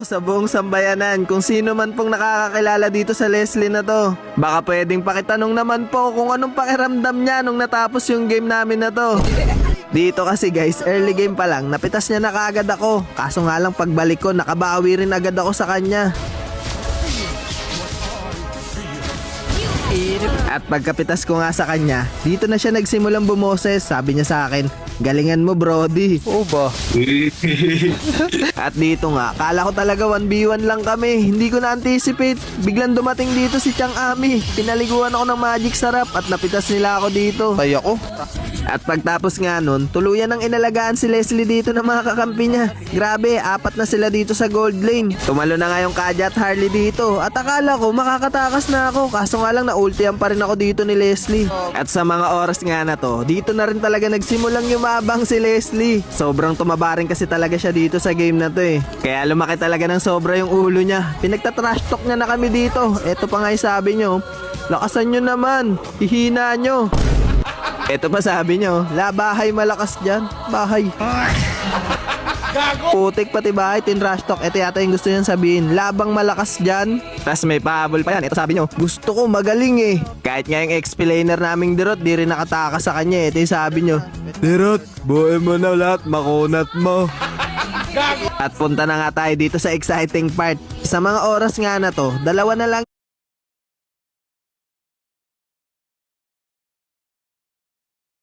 Sa buong sambayanan, kung sino man pong nakakakilala dito sa Leslie na to, baka pwedeng pakitanong naman po kung anong pakiramdam niya nung natapos yung game namin na to. Dito kasi guys, early game pa lang, napitas niya na kaagad ako. Kaso nga lang pagbalik ko, nakabawi rin agad ako sa kanya. At pagkapitas ko nga sa kanya, dito na siya nagsimulang bumoses. Sabi niya sa akin, galingan mo brody. Oo ba? At dito nga, kala ko talaga 1v1 lang kami. Hindi ko na-anticipate. Biglang dumating dito si Chang Ami. Pinaliguan ako ng magic sarap at napitas nila ako dito. Tay ako. At pagtapos nga nun, tuluyan ng inalagaan si Leslie dito ng mga kakampi niya. Grabe, 4 na sila dito sa gold lane. Tumalo na nga yung Kaja at Harley dito. At akala ko makakatakas na ako. Kaso nga lang na-ultihan pa rin ako dito ni Leslie. At sa mga oras nga na to, dito na rin talaga nagsimulang yumabang si Leslie. Sobrang tumaba rin kasi talaga siya dito sa game na to eh. Kaya lumaki talaga ng sobra yung ulo niya. Pinagtatrash talk niya na kami dito. Eto pa nga yung sabi nyo, lakasan nyo naman, hihina nyo. Ito pa sabi nyo, bahay malakas dyan. Bahay. Putik pati bahay, tinrash talk. Ito yata yung gusto nyo sabihin, labang malakas dyan. Tas may pahabol pa yan. Ito sabi nyo, gusto ko magaling eh. Kahit nga yung explainer naming Dirot, di rin nakatakas sa kanya. Ito yung sabi nyo, Dirot, buhay mo na lahat, makunat mo. At punta na nga tayo dito sa exciting part. Sa mga oras nga na to, 2 na lang